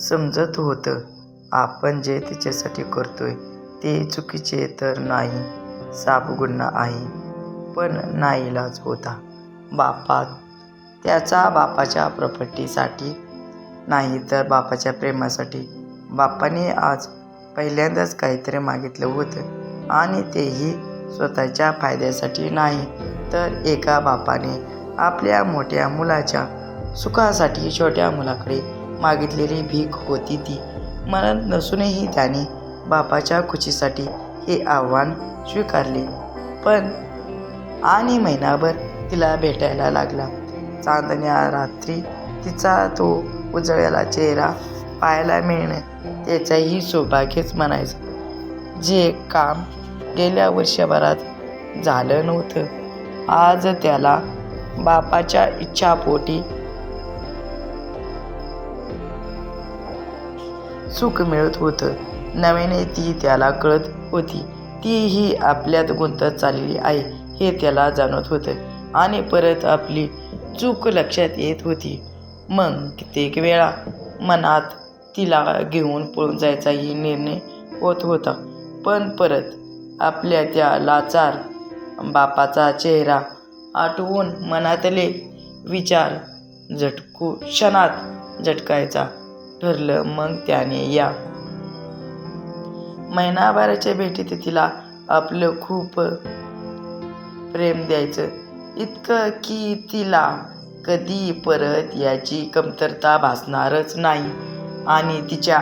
समजत होतं आपण जे तिच्यासाठी करतोय ते चुकीचे तर नाही, साफ गुन्हा आहे. पण नाईलाज होता. त्याचा बापाच्या प्रॉपर्टीसाठी नाही तर बापाच्या प्रेमासाठी. बापाने आज पहिल्यांदाच काहीतरी मागितलं होतं आणि तेही स्वतःच्या फायद्यासाठी नाही तर एका बापाने आपल्या मोठ्या मुलाच्या सुखासाठी छोट्या मुलाकडे मागितलेली भीक होती ती. म्हणत नसूनही त्याने बापाच्या खुशीसाठी हे आव्हान स्वीकारले. पण आणि महिनाभर तिला भेटायला लागला. चांदण्या रात्री तिचा तो उजळलेला चेहरा पाहायला मिळणं त्याचंही सौभाग्यच म्हणायचं, जे काम गेल्या वर्षभरात झालं नव्हतं. आज त्याला बापाच्या इच्छापोटी सुख मिळत होतं. नव्याने ती त्याला कळत होती. तीही आपल्यात गुंतत चाललेली आहे हे त्याला जाणवत होतं आणि परत आपली चूक लक्षात येत होती. मग कित्येक वेळा मनात तिला घेऊन पळून जायचाही निर्णय होत होता. पण परत आपल्या त्या लाचार बापाचा चेहरा आठवून मनातले विचार क्षणात झटकायचा ठरलं. मग त्याने या महिनाभराच्या भेटीत तिला आपलं खूप प्रेम द्यायचं, इतकं की तिला कधी परत याची कमतरता भासणारच नाही. आणि तिच्या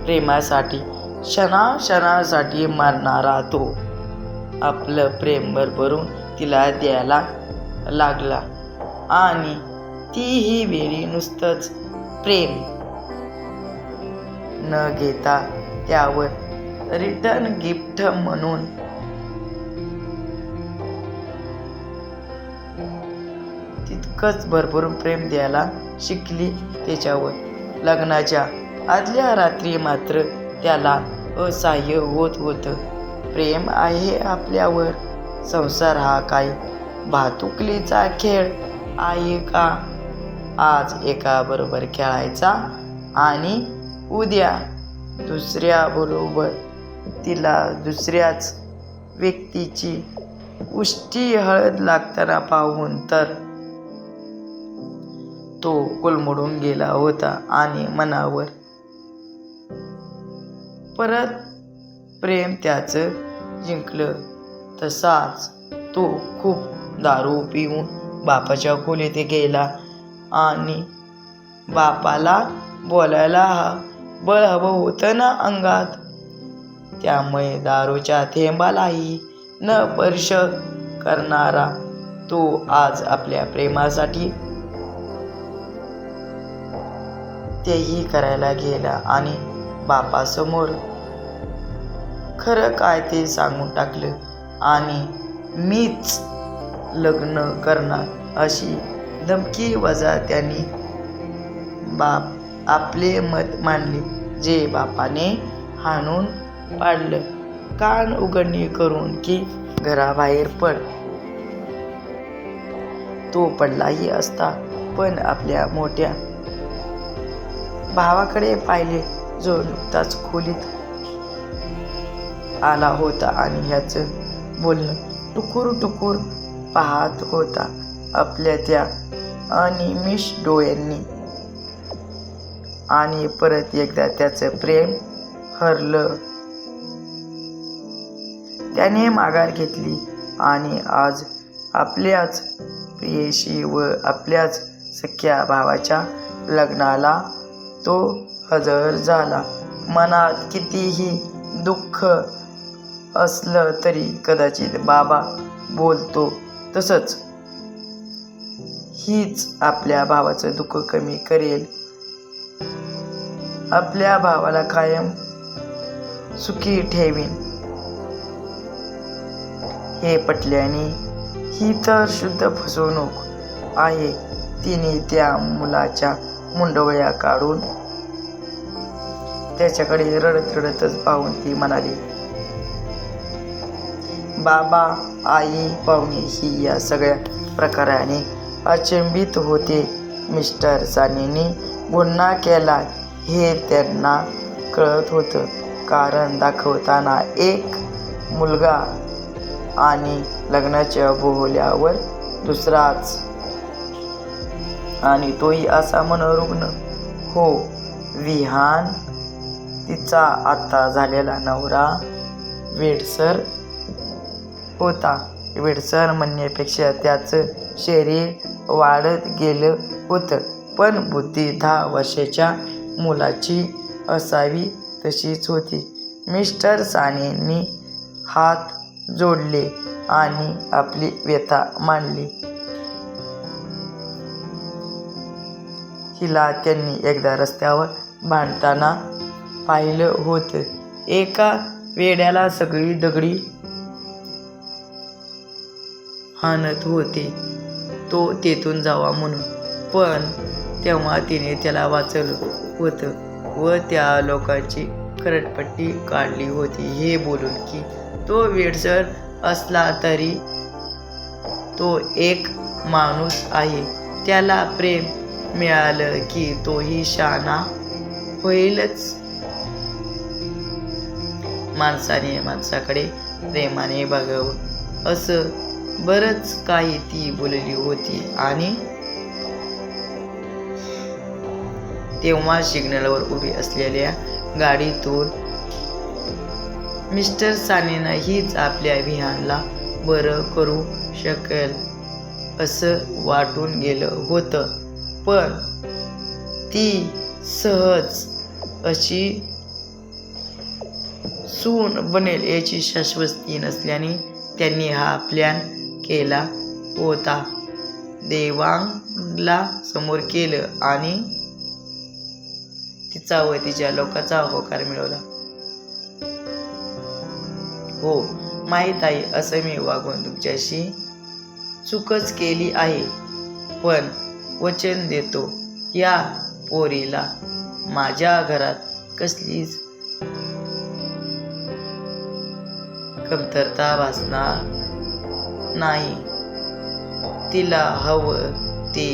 प्रेमासाठी क्षणाक्षणासाठी मरणारा तो आपलं प्रेम भरभरून तिला द्यायला लागला. आणि तीही वेळी नुसतंच प्रेम न घेता त्यावर रिटर्न गिफ्ट म्हणून तितकंच भरभरून प्रेम द्यायला शिकली त्याच्यावर. लग्नाच्या आदल्या रात्री मात्र त्याला असह्य होत होतं. प्रेम आहे आपल्यावर, संसार हा काय भातुकलीचा खेळ आहे का? आज एकाबरोबर खेळायचा आणि उद्या दुसऱ्याबरोबर. तिला दुसऱ्याच व्यक्तीची उष्टी हळद लागताना पाहून तर तो कोलमडून गेला होता आणि मनावर परत प्रेम त्याचं जिंकलं. तसाच तो खूप दारू पिऊन बापाच्या खोलीत गेला आणि बापाला बोलायला बळ हवं होतं ना अंगात. त्यामुळे दारूच्या थेंबालाही न स्पर्श करणारा तो आज आपल्या प्रेमासाठी तेही करायला गेला आणि बापासमोर खरं काय ते सांगून टाकलं. आणि मीच लग्न करणार अशी धमकी वजा त्यांनी आपले मत मांडले, जे बापाने हाणून पाडलं. कान उघडणी करून की घराबाहेर पड. तो पडलाही असता पण आपल्या मोठ्या भावाकडे पाहिले, जो नुकताच खोलीत आला होता आणि ह्याचं बोलणं टुकूर टुकूर पाहत होता आपल्या त्या अनिमिष डोळ्यांनी. आणि परत एकदा त्याचं प्रेम हरलं. त्याने माघार घेतली आणि आज आपल्याच प्रियेशी व आपल्याच सख्या भावाच्या लग्नाला तो हजर झाला. मनात कितीही दुःख असलं तरी कदाचित बाबा बोलतो तसंच हीच आपल्या भावाचं दुःख कमी करेल, आपल्या भावाला कायम सुखी ठेवीन हे पटल्याने ही तर शुद्ध फसवणूक आहे. तिने त्या मुलाच्या मुंडवळ्या काढून त्याच्याकडे रडत रडतच पाहून ती म्हणाली, बाबा, आई, पाहुणे ही या सगळ्या प्रकाराने अचंबित होते. मिस्टर सानीने गुन्हा केला हे त्यांना कळत होतं, कारण दाखवताना एक मुलगा आणि लग्नाच्या बोहल्यावर दुसराच, आणि तोही असा मनोरुग्ण. हो, विहान तिचा आता झालेला नवरा वेडसर होता. वेडसर म्हणण्यापेक्षा त्याचं शरीर वाढत गेलं होतं, पण बुद्धी 10 वर्षाच्या मुलाची असावी तशीच होती. मिस्टर सानींनी हात जोडले आणि आपली व्यथा मांडली. हिला त्यांनी एकदा रस्त्यावर भांडताना पाहिलं होतं. एका वेड्याला सगळी दगडी हाणत होते, तो तेथून जावा म्हणून, पण तेव्हा तिने त्याला वाचवलं होतं व त्या लोकांची खरडपट्टी काढली होती, हे बोलून की तो वेडसर असला तरी तो एक माणूस आहे. त्याला प्रेम मिळालं की तोही शहाणा होईलच. माणसाने माणसाकडे प्रेमाने बघावं असं बरंच काही ती बोलली होती. आणि तेव्हा सिग्नलवर उभी असलेल्या गाडीतून मिस्टर सानीनं हीच आपल्या विहानला बरं करू शकेल असं वाटून गेलं होतं, पण ती सहज अशी सून बनेल याची शाश्वती नसल्याने त्यांनी हा प्लॅन केला होता. देवांगला समोर केलं आणि तिचा व तिच्या लोकांचा होकार मिळवला. हो, माहीत आहे, असं मी वागून तुमच्याशी चूकच केली आहे, पण वचन देतो या पोरीला माझ्या घरात कसलीच कमतरता भासणार नाही. तिला हवं ते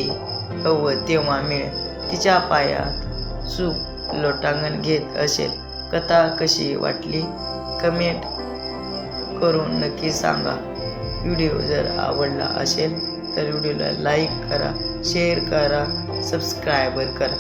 हवं तेव्हा मिळेल. तिच्या पायात सुख लोटांगण घेत असेल. कथा कशी वाटली कमेंट करून नक्की सांगा. व्हिडिओ जर आवडला असेल तर व्हिडिओला लाईक करा, शेअर करा, सबस्क्राईब करा.